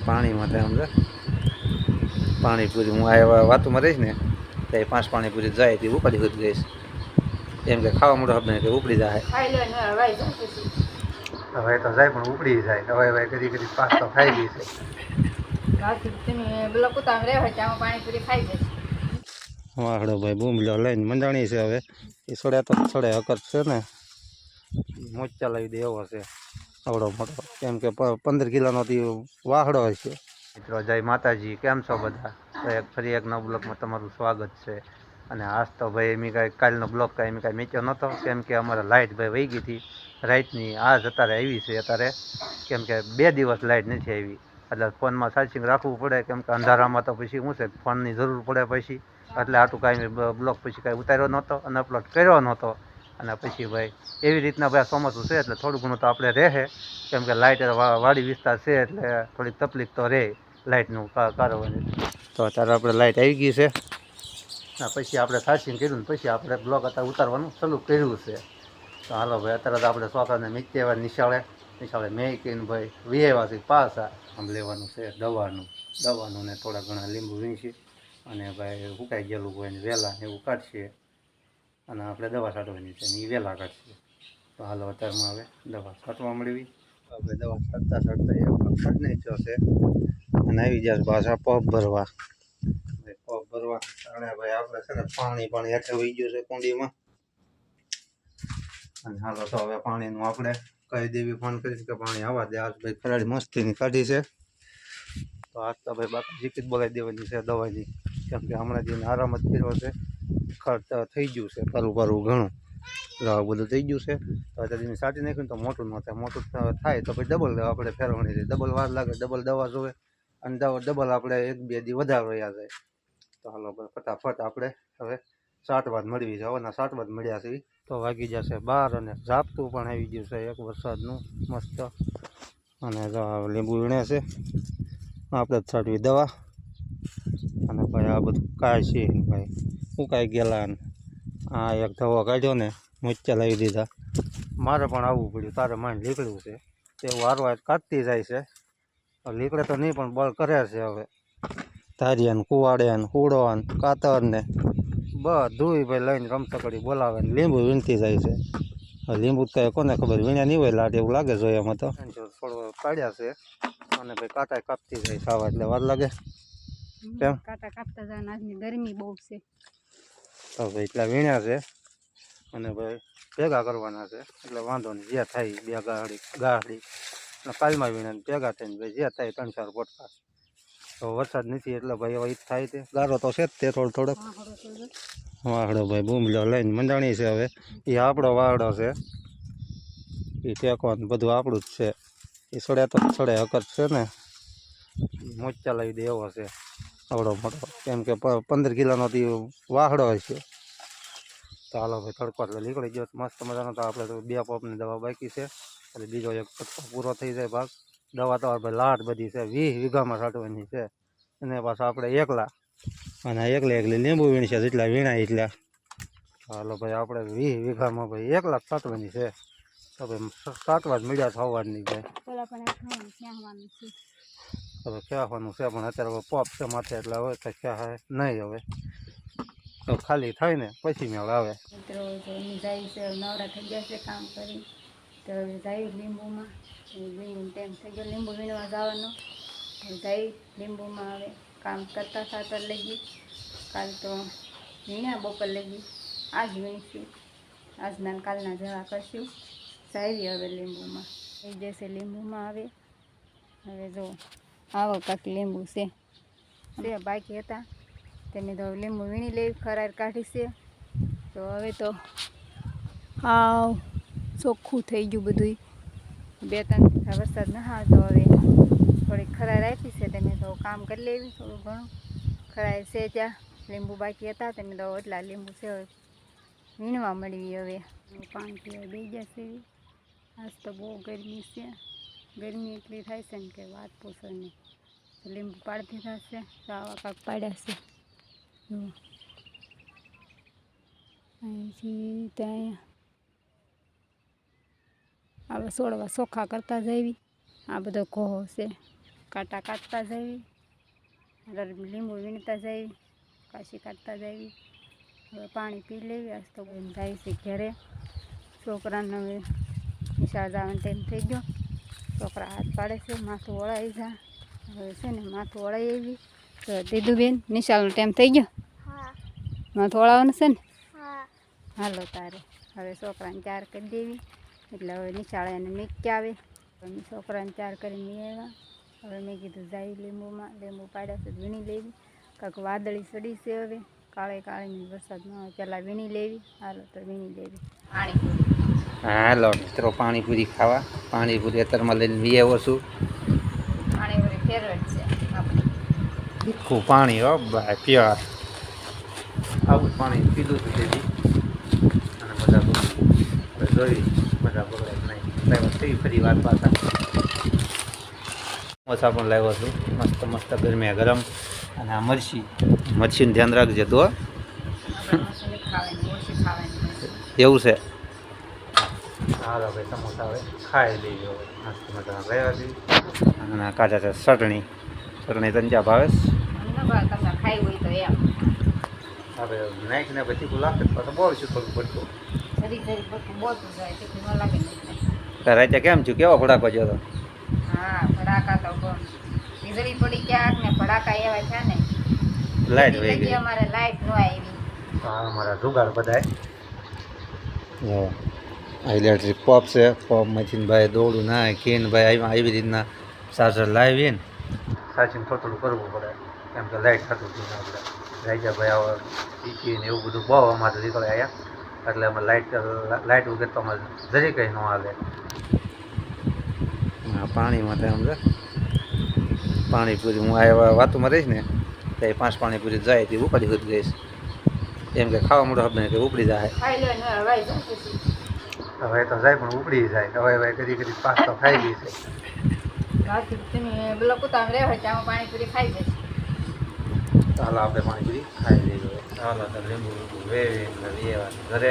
પાણીમાં થાય સમજે પાણીપુરી હું આ વાતોમાં રહીશ ને ત્યાં 5 પાણીપુરી જાય તે ઉપાડી હોતી જઈશ એમ કે ખાવા મળો આપણે કે ઉપડી જાય હવે તો જાય પણ ઉપડી જાય હવે કરી કરી પાસ તો ખાઈ ગઈ છે વાહડો ભાઈ બૂમલો લઈને મંડાણી છે હવે એ છોડ્યા તો છોડે હકત છે ને મોચા લાવી દે એવો છે આવડો મોટો કેમ કે 15 કિલોનો વાહડો હશે મિત્રો જય માતાજી કેમ છો બધા તો ફરી એક નવા બ્લોગમાં તમારું સ્વાગત છે અને આજ તો ભાઈ એમ કાંઈ કાલનો બ્લોગ કાંઈ એમ કાંઈ મેચ્યો નહોતો કેમ કે અમારે લાઇટ ભાઈ વહી ગઈ હતી રાતની આજ અત્યારે આવી છે અત્યારે કેમ કે 2 દિવસ લાઇટ નથી આવી એટલે ફોનમાં ચાર્જિંગ રાખવું પડે કેમ કે અંધારામાં તો પછી શું છે ફોનની જરૂર પડે પછી એટલે આટલું કાંઈ બ્લોગ પછી કાંઈ ઉતાર્યો નહોતો અને અપલોડ કર્યો નહોતો અને પછી ભાઈ એવી રીતના ભાઈ ચોમાસું છે એટલે થોડું ઘણું તો આપણે રહે કેમ કે લાઇટ વાડી વિસ્તાર છે એટલે થોડીક તકલીફ તો રહે લાઇટનું કારવાની તો અત્યારે આપણે લાઇટ આવી ગઈ છે પછી આપણે ચાર્જિંગ કર્યું ને પછી આપણે બ્લોગ અત્યારે ઉતારવાનું ચાલુ કર્યું છે તો હાલો ભાઈ અત્યારે તો આપણે છોકરાને મીચી આવ્યા નિશાળે મેં કહીને ભાઈ વિહેવાથી પાછા આમ લેવાનું છે દવાનું ને થોડા ઘણા લીંબુ વીણશી અને ભાઈ સુકાઈ ગયેલું હોય ને વહેલા એવું કાઢશે અને આપણે દવા છાંટવાની છે ને એ વહેલા કાઢશે તો હાલો અત્યારમાં હવે દવા છાંટવા મળવી આપણે દવા છાંટતા કાઢ નહીં જશે અને આવી જશે પાછા પગ ભરવા અને ભાઈ આપણે છે ને પાણી હેઠે વહી ગયું છે કુંડીમાં અને હાલો તો હવે પાણીનું આપણે કહી દેવી ફોન કરીશ કે પાણી આવવા દે આજ ભાઈ ફરાળી મસ્તીની કાઢી છે તો આજ તો ભાઈ બાકી જીકીત બોલાવી દેવાની છે દવાની કેમ કે હમણાં જેને આરામ જ કર્યો છે ખર્ચ થઈ ગયું છે કરવું ઘણું બધું થઈ ગયું છે તો અત્યારે સાટી નાખ્યું તો મોટું ન થાય મોટું થાય તો પછી ડબલ આપણે ફેરવણી રહી ડબલ વાર લાગે ડબલ દવા જોવે અને ડબલ આપણે 1-2 દી વધારે રહ્યા જાય તો હાલો ફટાફટ આપણે હવે 7 વાગ મળવી જવાના 7 વાગ મળ્યા છે તો વાગી જશે 12 અને ઝાપટું પણ આવી ગયું છે એક વરસાદનું મસ્ત અને લીંબુ વીણે છે આપણે છાંટવી દવા અને ભાઈ આ બધું કાઢી ભાઈ ઉકાઈ ગયેલા આ એક ધવો કાઢ્યો ને મોચા લાવી દીધા મારે પણ આવવું પડ્યું તારે માંડ નીકળ્યું છે તે વારવાર કાઢતી જાય છે નીકળે તો નહીં પણ બળ કરે છે હવે ધારિયા ને કુવાડે ને હુડો ને કાતર ને બધું ભાઈ લઈને રમતકડી બોલાવે ને લીંબુ વીણતી જાય છે લીંબુ તો કોને ખબર વીણ્યા નહીં હોય લાટ એવું લાગે જોઈએ એમાં તો થોડો કાઢ્યા છે અને ભાઈ કાંટા કાપતી જાય ખાવા એટલે વાર લાગે કેમ કાંટા કાપતા જાય આજની ગરમી બહુ છે તો ભાઈ એટલા વીણ્યા છે અને ભાઈ ભેગા કરવાના છે એટલે વાંધો નહીં જે થાય 2 ગાડી અને કાલમાં વીણે ભેગા થઈને ભાઈ જે થાય 3-4 પોટકા તો વરસાદ નથી એટલે ભાઈ હવે થાય તે ગારો તો છે જ તે થોડોક વાહડો ભાઈ બૂમલો લઈને મંડાણી છે હવે એ આપણો વાહડો છે એ ટેકવાનું બધું આપણું જ છે એ છોડ્યા તો છોડે હકત છે ને મોચા લાવી દે એવો છે આવડો મોટો કેમ કે 15 કિલોનો વાહડો હશે તો હાલો ભાઈ તડકો એટલે નીકળી ગયો મસ્ત મજાનો તો આપણે તો 2 પંપની દવા બાકી છે એટલે બીજો એક પટ્ટો પૂરો થઈ જાય ભાગ દવા તો ભાઈ લાટ બધી છે 20 વીઘામાં છાંટવાની છે અને પાછા આપણે એકલા અને એકલી લીંબુ વીણશે જેટલા વીણાય એટલા હાલો ભાઈ આપણે 20 વીઘામાં ભાઈ એકલા છાંટવાની છે તો ભાઈ છાંટવા જ મળ્યા થવાની ભાઈ હવે ખેવાનું છે પણ અત્યારે પોપ છે માથે એટલે હવે કંઈ ખેહાય નહીં હવે તો ખાલી થાય ને પછી મેળ આવે મિત્રો જાય છે નવરા થઈ ગયા છે કામ કરી તો જાય લીંબુમાં લીંબુ ટાઈમ થઈ ગયો લીંબુ વીણવા જવાનો જાય લીંબુમાં આવે કામ કરતા સાતર લઈ કાલ તો વીણ્યા બપોર લઈ આજ વીણીશું આજના કાલના જવા કરશું જાય હવે લીંબુમાં થઈ જશે લીંબુમાં આવે હવે જો આવો કાંક લીંબુ છે બાકી હતા તેને તો લીંબુ વીણી લેવી ખરાર કાઢી છે તો હવે તો આવ ચોખ્ખું થઈ ગયું બધું 2-3 વરસાદ ન હા તો હવે થોડીક ખરાર આપી છે તેને તો કામ કરી લેવી થોડું ઘણું ખરાર છે ત્યાં લીંબુ બાકી હતા તેને તો એટલા લીંબુ છે હવે વીણવા મળવી હવે પાણી પીવા દઈ જશે આજ તો બહુ ગરમી છે ગરમી એટલી થાય છે ને કે વાત પૂછો નહીં લીંબુ પાડતી થશે તો આવા કાંક પાડ્યા છે અહીંથી ત્યાં આપણે છોડવા ચોખ્ખા કરતા જઈએ આ બધો કોહો છે કાંટા કાઢતા જઈએ, લીંબુ વીણતા જઈએ, કાશી કાઢતા જઈએ. હવે પાણી પી લેવી. આજ તો બેન જાય છે ઘરે. છોકરાને હવે નિશાળ જવાનો ટાઈમ થઈ ગયો. છોકરા હાથ પાડે છે, માથું વળાવી જા. હવે છે ને માથું વળાવી આવી તો દીધું બેન નિશાળનો ટાઈમ થઈ ગયો. માથું વળાવવાનું છે ને? હાલો તારે હવે છોકરાને ચાર કરી દેવી એટલે હવે નિશાળે એને મીકી આવે. છોકરાને ચાર કરીને નહીં આવ્યા. હવે મેં કીધું જાય લીંબુમાં, લીંબુ પાડ્યા છે વીણી લેવી. કાંઈક વાદળી ચડી છે હવે, કાળે કાળીની વરસાદમાં હવે પહેલાં વીણી લેવી. હાલો તો વીણી લેવી. હાલો મિત્રો પાણીપુરી ખાવા. પાણીપુરી અત્યારમાં લઈને વી આવ્યો છું. પાણીપુરી ફેવરેટ છે આપણી. તીખું પાણી હો ભાઈ, પ્યોર. આવું પાણી પીધું હતું તેથી અને બધા જોઈ બધા બગડે નહીં. ફરી વાર પાછા સમોસા પણ લાવ્યો છું, મસ્ત મસ્ત ગરમે ગરમ. અને આ મરચીનું ધ્યાન રાખજે તો. એવું છે. હાલો ભાઈ સમોસા હવે ખાઈ લઈએ. મસ્ત મજા લાવ્યા હતી. અને કાચા છે ચટણી તંજા ભાવે. ખાઈ હોય તો એમ હવે નાખીને પછી તીખું લાગશે તો બહુ શું થોડું પડતું. રાતે કેમ છું? કેવો ભડાકો જો તો? હા ભડાકા તો વીજળી પડી ક્યાંક ને ભડાકા એવા છે ને. લાઈટ વહી ગઈ. અમારે લાઈટ ન આવી. હા અમારા જુગાડ બધાય. ઇલેક્ટ્રિક પંપ છે. પંપમાંથી ભાઈ દોડું ના કીન ભાઈ આવી રીતના ચાર્જર લાવીને સાચીને થોડું કરવું પડે કેમ કે લાઈટ થતું હતું આપણે રાજાભાઈ આવે ટીચી ને એવું બધું બહુ અમારે નીકળે આવ્યા એટલે અમે લાઇટ વગર તો અમારે જરી કંઈ ન હાલે. હા પાણીમાં તો સમજે પાણીપુરી હું આવ્યા વાતોમાં રહીશ ને તો એ 5 પાણીપુરી જાય તે ઉપાડી હોતી જઈશ એમ કે ખાવા મળો હવે કે ઉપડી જાય. હવે તો જાય પણ ઉપડી જાય. હવે કદી કદી 5 તો ખાઈ ગઈ છે. પાણીપુરી ખાઈ જશે. ચાલો આપણે પાણીપુરી ખાઈ લઈએ. ચાલો તો લીંબુ વેવી ઘરે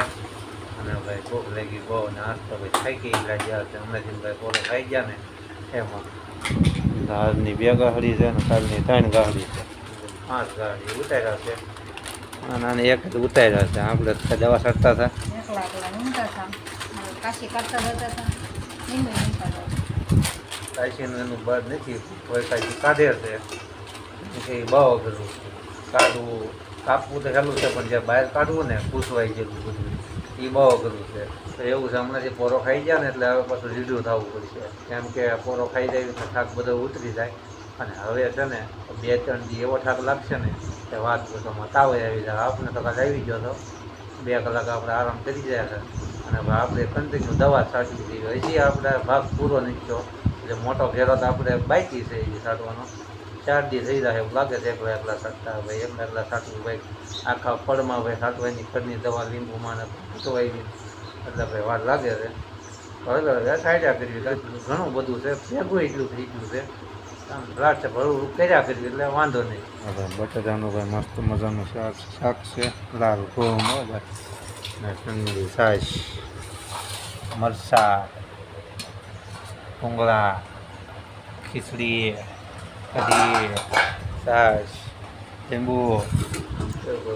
અને ભાઈ ભૂખ લાગી બહુ ને આજ તો ભાઈ ખાઈ ગઈ ગયા છે. હમણાંથી ભાઈ પોલો ખાઈ ગયા ને એમાં દાળની 2 ગાહડી છે ને કાલની 3 ગાહડી છે. 5 ગાહડી ઉતાર્યા છે અને આને 1 જ ઉતાર્યા છે. આપણે દવા છાંટતા હતા કાશીનું એનું બળ નથી કોઈ કાશી કાઢે છે એ બહુ અઘરું કાઢવું કાપવું તો ચાલુ છે પણ જે બહાર કાઢવું ને પૂછવાઈ જેવું બધું એ બહુ અઘરું છે. તો એવું છે હમણાંથી પોરો ખાઈ ગયા ને એટલે હવે પાછું રીઢું થવું પડશે કેમ કે પોરો ખાઈ જાય તો થાક બધો ઉતરી જાય અને હવે છે ને 2-3 દી એવો થાક લાગશે ને કે વાત પૂછવામાં તાવ આવી જાય. આપણે તો કાલે આવી ગયો તો 2 કલાક આપણે આરામ કરી જાય છે અને આપણે કન્ટિન્યુ દવા છાંટવી જોઈએ. હજી આપણે ભાગ પૂરો નથી થયો એટલે મોટો ફેરો તો આપણે બાકી છે એ છાંટવાનો. 4 દી થઈ જાય એવું લાગે છે એકલા છાંટતા ભાઈ એકલા છાંટવું ભાઈ આખા ફળમાં ભાઈ છાંટવાની ખડની દવા લીંબુમાં ને છૂટવાઈ એટલે ભાઈ વાર લાગે છે. હવે સાઈડા કરવી ઘણું બધું છે ભેગું એટલું થઈ ગયું છે રાત છે ભરવું કર્યા કરવી એટલે વાંધો નહીં. હવે બટાટાનું ભાઈ મસ્ત મજાનું શાક છે લાલ ઘઉં ને ઠંડી છાશ મરચાં ભૂંગળા ખીચડી કઢી છાશ લીંબુ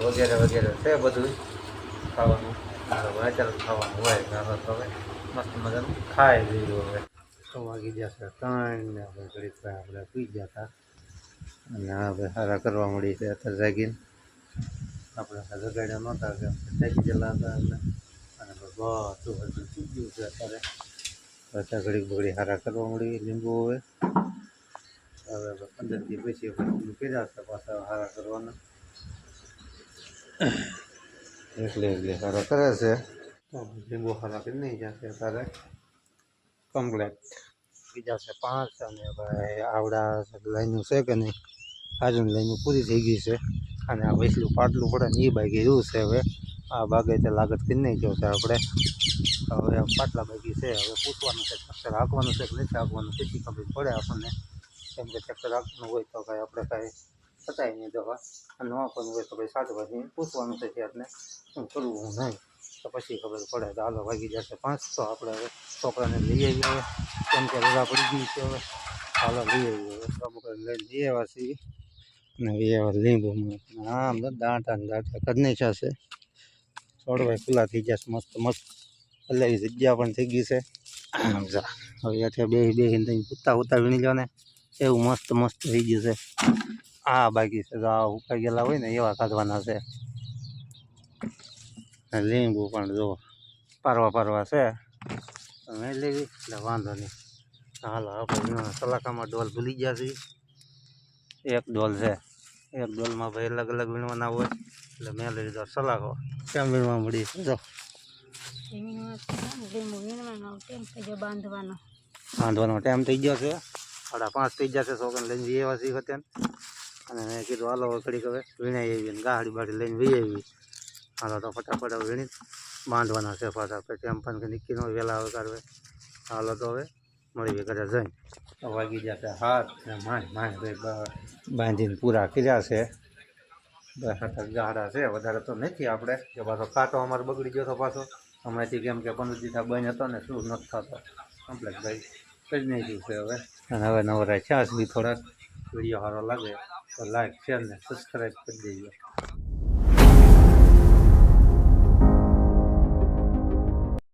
વગેરે વગેરે છે બધું ખાવાનું. અત્યારે ખાવાનું હોય હવે મસ્ત મજાનું ખાઈ લીધું. હવે 6 વાગી ગયા છે 3 ને હવે ઘડીક આપણે પી ગયા હતા અને હવે સારા કરવા મળી છે. અત્યારે જાગીને આપણે જગાડ્યા નહોતા કે જાગી ગયેલા હતા એટલે અને બધું હજુ થઈ ગયું છે. અત્યારે ઘડીક બગડી સારા કરવા મળી લીંબુ. હવે 15 દી પછી કર્યા છે પાછા સારા કરવાના એટલે સારા કરે છે. લીંબુ સારા કરી નહીં જશે તારે કમ્પ્લેટ બીજા છે 5 અને ભાઈ આવડા લાઈનું છે કે નહીં આજુની લાઈનું પૂરી થઈ ગઈ છે અને આ વૈસલું પાટલું પડે ને એ બાકી એવું છે. હવે આ બાગાયતે લાગત કરી નહીં ગયો છે આપણે. હવે પાટલા બાકી છે. હવે પૂછવાનું છે ટ્રેક્ટર હાંકવાનું છે કે નથી હાંકવાનું પછી ખબર પડે આપણને કેમ કે ટ્રેક્ટર હાંકવાનું હોય તો કાંઈ આપણે કાંઈ થતાય નહીં દવા અને ન આપવાનું હોય તો ભાઈ શાકભાજી પૂછવાનું છે ત્યારને શું કરવું નહીં તો પછી ખબર પડે. તો હાલો વાગી જશે 5 તો આપણે હવે છોકરાને લઈ આવીએ હવે કેમ કે રજા પડી ગઈ છે. હવે ચાલો લઈએ લઈને જઈએ એવા છીએ ને એવા લીંબુમાં આમ તો દાંટા ને દાંટા કદની છે છોડવાય ખુલ્લા થઈ જશે મસ્ત મસ્ત એટલે એવી જગ્યા પણ થઈ ગઈ છે આમ જા હવે અત્યારે બેહીને ઉતા ઉતા વીણી લો ને એવું મસ્ત મસ્ત થઈ ગયું છે આ બાકી છે આ ઉકાઈ ગયેલા હોય ને એવા કાઢવાના છે લીંબુ પણ જો પારવા પારવા છે તમે લેવી એટલે વાંધો નહીં હાલો આપણે સલાકામાં ડોલ ભૂલી ગયા છીએ એક ડોલ છે એક ડોલમાં ભાઈ અલગ અલગ વીણવાના હોય એટલે મેં લઈ લીધો સલાકો કેમ વીણવા મળી જો બાંધવાનો ટાઈમ થઈ ગયો છે 5:30 થઈ જશે છોકરાને લઈને જઈએ એવા છીએ અત્યારે અને મેં કીધું હાલો ઘડીક હવે વીણાઈ આવી ને ગાડી બાડી લઈને વી આવી હાલો તો ફટાફટ હવે વીણી બાંધવાના છે પાછા પછી એમ પણ નિક્કી નો વહેલા આવે કાઢવે હાલો તો હવે મળી ઘરે જઈને વાગી જશે હાથ ને માંડ બાંધીને પૂરા કર્યા છે 10 ગાડા છે વધારે તો નથી આપણે કે પાછો કાંટો અમારે બગડી ગયો તો પાછો હમણાંથી કેમ કે 15 દિવસ બંધ હતો ને શું નથી થતો કમ્પ્લેટ ભાઈ કરી નાખ્યું છે હવે અને હવે નવરાય છાસ બી થોડાક વિડીયો સારો લાગે તો લાઈક શેર ને સબસ્ક્રાઈબ કરી દેજો